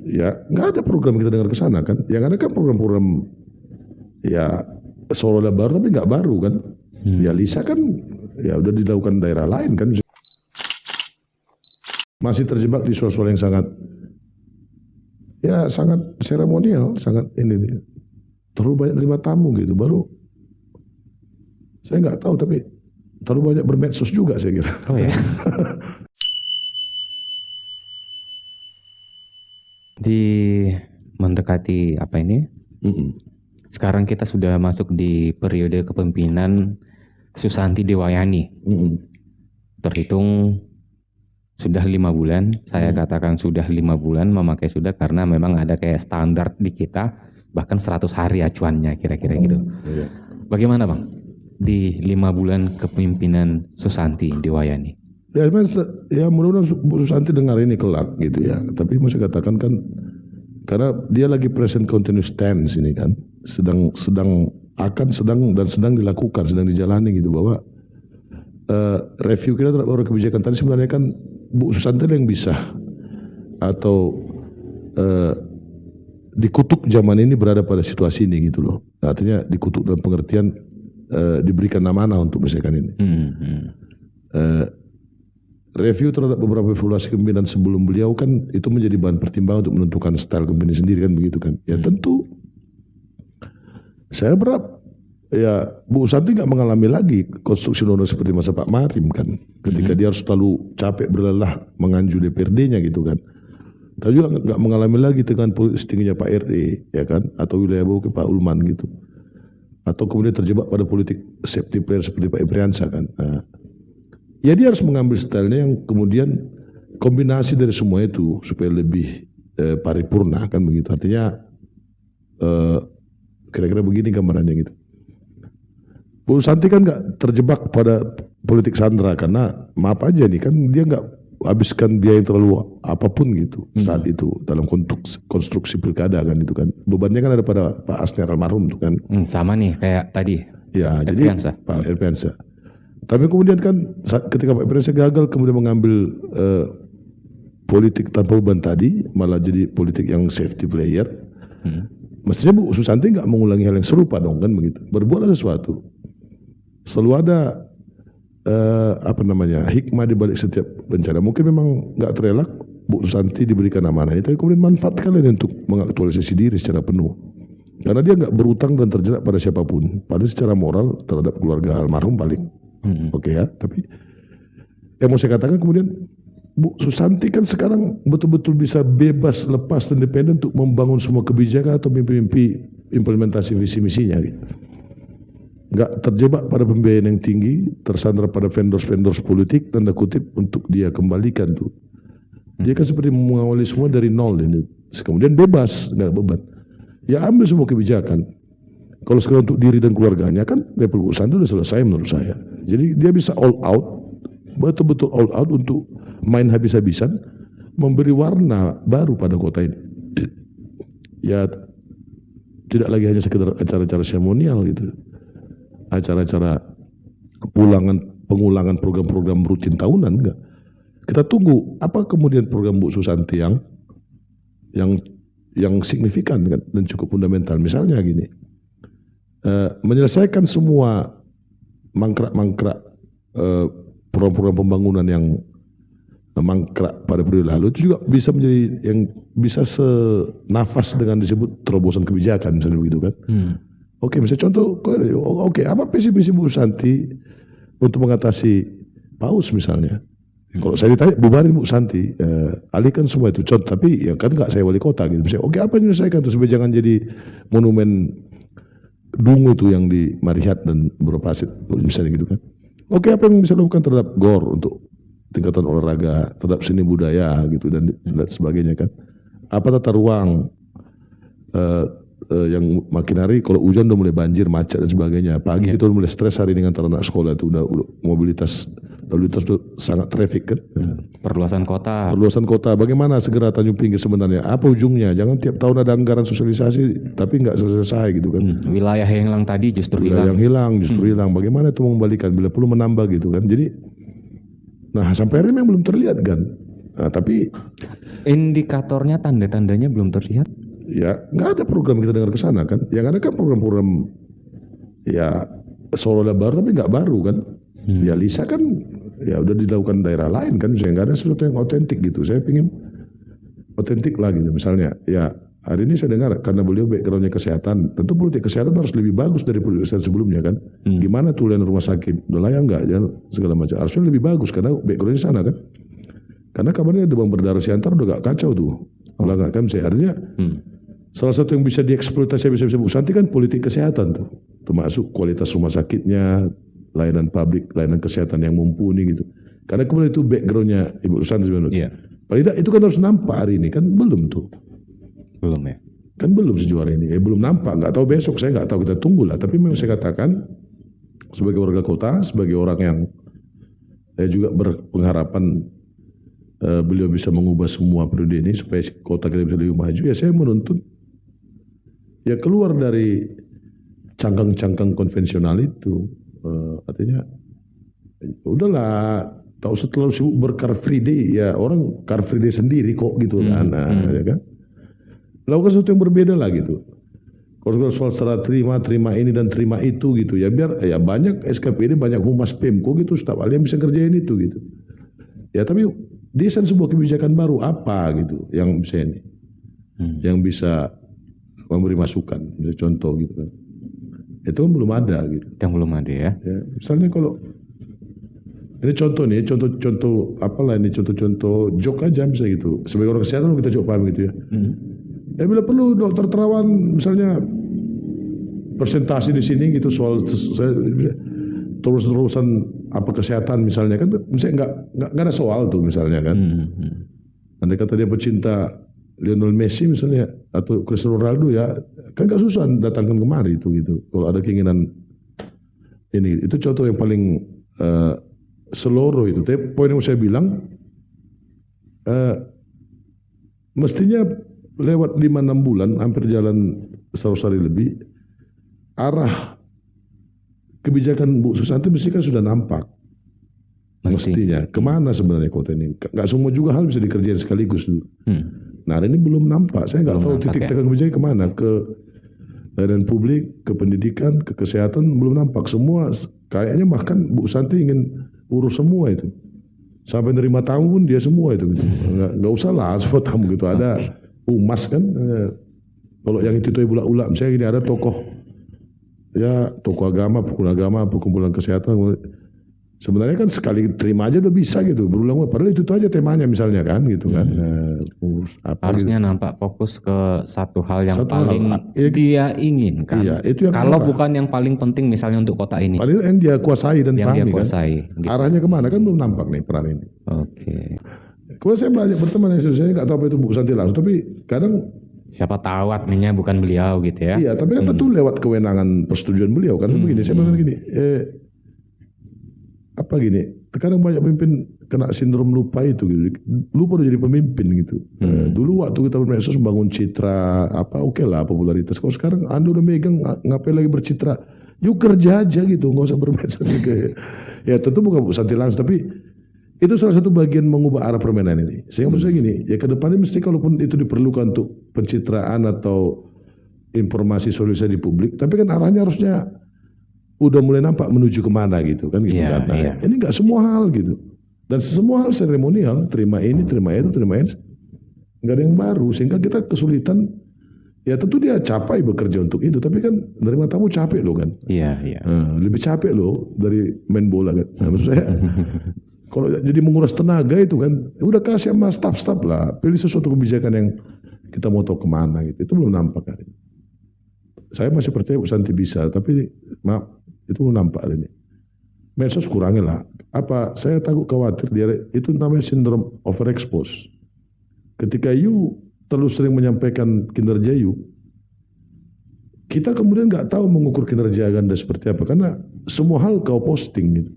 ya nggak ada program kita dengar ke sana kan. Yang ada kan program-program ya seolah baru tapi nggak baru kan. Ya Lisa kan ya udah dilakukan daerah lain kan. Masih terjebak di suara-suara yang sangat seremonial, sangat ini terlalu banyak terima tamu gitu. Baru saya nggak tahu tapi terlalu banyak bermedsos juga saya kira. Oh ya. Di mendekati apa ini? Sekarang kita sudah masuk di periode kepemimpinan Susanti Dewayani. Terhitung sudah 5 bulan, saya katakan sudah 5 bulan memakai sudah karena memang ada kayak standar di kita bahkan 100 hari acuannya kira-kira gitu. Bagaimana Bang di 5 bulan kepemimpinan Susanti Dewayani? Ya mudah-mudahan Bu Susanti dengar ini kelak gitu ya. Tapi mau saya katakan kan karena dia lagi present continuous tense ini kan sedang dilakukan, sedang dijalani gitu bahwa review kita terhadap beberapa kebijakan tadi sebenarnya kan Bu Susanti yang bisa atau dikutuk zaman ini berada pada situasi ini gitu loh. Artinya dikutuk dalam pengertian diberikan amanah untuk misalkan ini. Review terhadap beberapa evaluasi kepemimpinan sebelum beliau kan itu menjadi bahan pertimbangan untuk menentukan style kepemimpinan sendiri kan begitu kan. Ya tentu saya berharap ya Bu Susanti nggak mengalami lagi konstruksi undang-undang seperti masa Pak Marim kan, ketika dia harus selalu capek berlelah menganju DPRD-nya gitu kan. Tapi juga nggak mengalami lagi dengan politik tingginya Pak RD ya kan, atau wilayah bawah ke Pak Ulman gitu, atau kemudian terjebak pada politik safety player seperti Pak Ibriansa kan. Ya dia harus mengambil stylenya yang kemudian kombinasi dari semua itu supaya lebih paripurna kan begitu. Artinya kira-kira begini gambarannya gitu. Bu Santi kan nggak terjebak pada politik sandra karena maaf aja nih kan dia nggak habiskan biaya yang terlalu apapun gitu saat itu dalam konstruksi pilkada kan itu kan bebannya kan ada pada Pak Asner almarhum tuh kan. Sama nih kayak tadi. Ya jadi Pak Irpiansa. Tapi kemudian kan ketika Pak Irpiansa gagal kemudian mengambil politik tanpa beban tadi malah jadi politik yang safety player. Mestinya Bu Susanti nggak mengulangi hal yang serupa dong kan begitu. Berbuatlah sesuatu. Selalu ada hikmah di balik setiap bencana. Mungkin memang nggak terelak Bu Susanti diberikan amanah ini, tapi kemudian manfaatkan ini untuk mengaktualisasi diri secara penuh. Karena dia nggak berutang dan terjerat pada siapapun. Padahal secara moral terhadap keluarga almarhum paling oke ya. Tapi yang mau saya katakan kemudian Bu Susanti kan sekarang betul-betul bisa bebas, lepas, dan independen untuk membangun semua kebijakan atau mimpi-mimpi implementasi visi misinya gitu. Nggak terjebak pada pembiayaan yang tinggi, tersandra pada vendors politik, tanda kutip, untuk dia kembalikan tuh. Dia kan seperti mengawali semua dari nol ini. Kemudian bebas, nggak ada beban. Ya ambil semua kebijakan. Kalau sekarang untuk diri dan keluarganya kan level urusan itu sudah selesai menurut saya. Jadi dia bisa all out, betul-betul all out untuk main habis-habisan, memberi warna baru pada kota ini. Ya tidak lagi hanya sekedar acara-acara seremonial gitu. Acara-acara pengulangan program-program rutin tahunan enggak. Kita tunggu apa kemudian program Bu Susanti yang signifikan dan cukup fundamental. Misalnya gini, menyelesaikan semua mangkrak program-program pembangunan yang mangkrak pada periode lalu itu juga bisa menjadi yang bisa senafas dengan disebut terobosan kebijakan misalnya begitu kan. Oke, misalnya contoh, apa visi-visi Bu Susanti untuk mengatasi paus misalnya? Kalau saya ditanya, bubarin Bu Susanti, alihkan semua itu. Contoh, tapi ya kan nggak saya wali kota gitu. Misalnya, oke apa yang diselesaikan itu supaya jangan jadi monumen dungu itu yang di Marihat dan Buropasit, misalnya gitu kan. Oke, apa yang bisa dilakukan terhadap GOR untuk tingkatan olahraga, terhadap seni budaya gitu dan sebagainya kan. Apa tata ruang yang makin hari kalau hujan udah mulai banjir, macet dan sebagainya. Pagi kita udah mulai stres hari dengan anak sekolah itu udah mobilitas lalu lintas itu sangat traffic kan. Perluasan kota. Bagaimana segera Tanjung Pinggir sebenarnya? Apa ujungnya? Jangan tiap tahun ada anggaran sosialisasi tapi nggak selesai gitu kan. Wilayah yang hilang tadi justru hilang. Hilang. Bagaimana itu mengembalikan bila perlu menambah gitu kan. Jadi, nah sampai hari ini memang belum terlihat kan. Nah, tapi Indikatornya, tanda-tandanya belum terlihat. ya nggak ada program kita dengar ke sana kan. Yang ada kan program-program ya seolah baru tapi nggak baru kan. Ya Lisa kan ya udah dilakukan daerah lain kan, saya nggak ada sesuatu yang otentik gitu. Saya pingin otentik lah gitu. Misalnya ya hari ini saya dengar karena beliau backgroundnya kesehatan, tentu politik kesehatan harus lebih bagus dari politik kesehatan sebelumnya kan. Gimana tulen rumah sakit, udah layak nggak, ya, segala macam. Harusnya lebih bagus karena backgroundnya sana kan. Karena kabarnya demam berdarah Siantar udah gak kacau tuh. Udah gak kan, saya artinya salah satu yang bisa dieksploitasi bisa Bu Santi kan politik kesehatan tuh. Termasuk kualitas rumah sakitnya, layanan publik, layanan kesehatan yang mumpuni gitu. Karena kemudian itu backgroundnya Ibu Santi sebenarnya. Iya. Paling tidak itu kan harus nampak hari ini kan belum tuh. Belum ya. Kan belum sejauh hari ini. Belum nampak. Nggak tahu besok, saya nggak tahu, kita tunggulah. Tapi memang saya katakan sebagai warga kota, sebagai orang yang juga berpengharapan beliau bisa mengubah semua periode ini supaya kota kita bisa lebih maju. Ya saya menuntut ya keluar dari cangkang-cangkang konvensional itu. Artinya udahlah, tak usah terlalu sibuk bercar free day. Ya orang car free day sendiri kok gitu kan. Ya kan. Lakukan sesuatu yang berbeda lah gitu. Kalau soal setelah terima ini dan terima itu gitu ya, biar ya banyak SKPD, banyak humas Pemko gitu, staf ahli yang bisa kerjain itu gitu. Ya tapi desain sebuah kebijakan baru apa gitu yang bisa ini, yang bisa memberi masukan, misalnya contoh gitu kan. Itu kan belum ada gitu. Yang belum ada ya. Ya, misalnya kalau ini contoh nih, contoh apalah ini, contoh jok aja misalnya gitu. Sebagai orang kesehatan kita coba paham gitu ya. Ya bila perlu dokter terawan misalnya presentasi di sini gitu soal terus-terusan apa kesehatan misalnya kan, misalnya nggak ada soal tuh misalnya kan. Andai kata dia pecinta Lionel Messi misalnya atau Cristiano Ronaldo ya kan nggak susah datangkan kemari itu gitu. Kalau ada keinginan ini, itu contoh yang paling seluruh itu. Tapi poin yang saya bilang mestinya lewat 5-6 bulan, hampir jalan 100 hari lebih, arah kebijakan Bu Susanti mesti kan sudah nampak. Mestinya. Kemana sebenarnya kota ini? Gak semua juga hal bisa dikerjain sekaligus. Nah hari ini belum nampak. Saya nggak tahu titik tekan kebijakan kemana. Ke layanan publik, ke pendidikan, ke kesehatan belum nampak. Semua kayaknya bahkan Bu Susanti ingin urus semua itu. Sampai nerima tamu pun dia semua itu. Gitu. Nggak usah lah semua tamu gitu. Ada humas kan, kalau yang itu ulah-ulah, misalnya gini ada tokoh, ya tokoh agama, perkumpulan kesehatan, sebenarnya kan sekali terima aja udah bisa gitu, berulang-ulang, padahal itu aja temanya misalnya kan, gitu kan. Harusnya gitu. Nampak fokus ke satu hal yang paling dia inginkan. Iya, itu yang kalau bukan yang paling penting misalnya untuk kota ini. Paling yang dia kuasai dan yang pahami dia kuasai, kan. Gitu. Arahnya kemana kan belum nampak nih peran ini. Oke. Kalau saya banyak berteman yang saya nggak tahu apa itu Bu Santi langsung, tapi kadang siapa tahu adminnya bukan beliau gitu ya. Iya, tapi kan tentu lewat kewenangan persetujuan beliau kan. Begini, saya bilang gini, terkadang banyak pemimpin kena sindrom lupa itu gitu. Lupa udah jadi pemimpin gitu. Dulu waktu kita bermedsos membangun citra oke lah popularitas. Kalau sekarang Anda udah megang, ngapain lagi bercitra? Yuk kerja aja gitu, nggak usah bermedsos gitu. Ya tentu bukan Bu Santi langsung, tapi itu salah satu bagian mengubah arah permainan ini. Sehingga maksud saya gini, ya ke depannya mesti kalaupun itu diperlukan untuk pencitraan atau informasi sosialisasi di publik, tapi kan arahnya harusnya udah mulai nampak menuju kemana gitu kan. Gitu kan. Nah, ini nggak semua hal gitu. Dan semua hal seremonial, terima ini, terima itu, nggak ada yang baru. Sehingga kita kesulitan, ya tentu dia capai bekerja untuk itu, tapi kan menerima tamu capek loh kan. Iya. Lebih capek loh dari main bola kan. Nah, maksud saya kalau jadi menguras tenaga itu kan, udah kasih sama staf-staf lah, pilih sesuatu kebijakan yang kita mau tahu kemana gitu. Itu belum nampak hari ini. Saya masih percaya Bu Santi bisa, tapi maaf, itu belum nampak hari ini. Medsos kurangin lah. Saya takut khawatir dia itu namanya sindrom overexpose. Ketika you terlalu sering menyampaikan kinerja you, kita kemudian nggak tahu mengukur kinerja Anda seperti apa, karena semua hal kau posting gitu.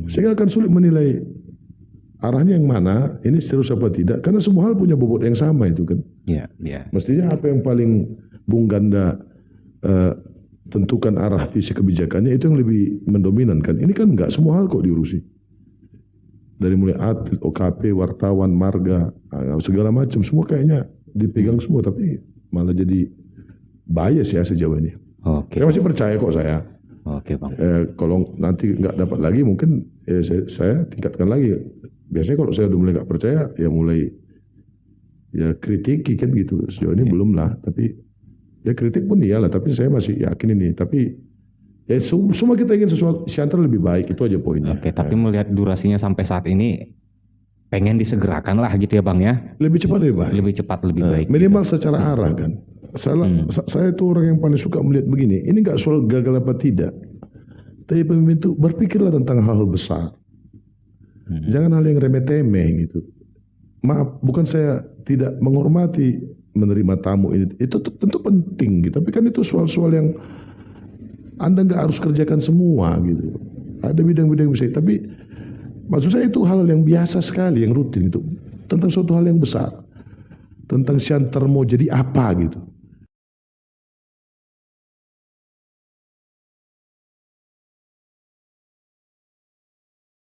Sehingga akan sulit menilai arahnya yang mana, ini serius apa tidak, karena semua hal punya bobot yang sama itu kan. Iya. Mestinya apa yang paling Bung Ganda tentukan arah visi kebijakannya itu yang lebih mendominan kan. Ini kan nggak semua hal kok diurusi. dari mulai atlet, OKP, wartawan, marga, segala macam semua kayaknya dipegang semua, tapi malah jadi bias ya sejauh ini. Oke. Saya masih percaya kok saya. Oke bang. Kalau nanti nggak dapat lagi mungkin saya tingkatkan lagi. Biasanya kalau saya udah mulai nggak percaya ya mulai ya kritiki kan gitu. Sejauh ini belum lah, tapi ya kritik pun iyalah, tapi saya masih yakin ini. Tapi ya semua kita ingin sesuatu Siantar lebih baik, itu aja poinnya. Oke, tapi melihat durasinya sampai saat ini pengen disegerakan lah gitu ya bang ya. Lebih cepat lebih baik. Lebih cepat lebih baik. Minimal secara arah kan. Saya itu orang yang paling suka melihat begini. Ini nggak soal gagal apa tidak. Tapi pemimpin itu berpikirlah tentang hal-hal besar. Jangan hal yang remeh-temeh gitu. Maaf, bukan saya tidak menghormati menerima tamu ini. Itu tentu penting gitu. Tapi kan itu soal-soal yang Anda nggak harus kerjakan semua gitu. Ada bidang-bidang bisa. Tapi maksud saya itu hal yang biasa sekali, yang rutin itu. Tentang suatu hal yang besar. Tentang Siantar mau jadi apa gitu.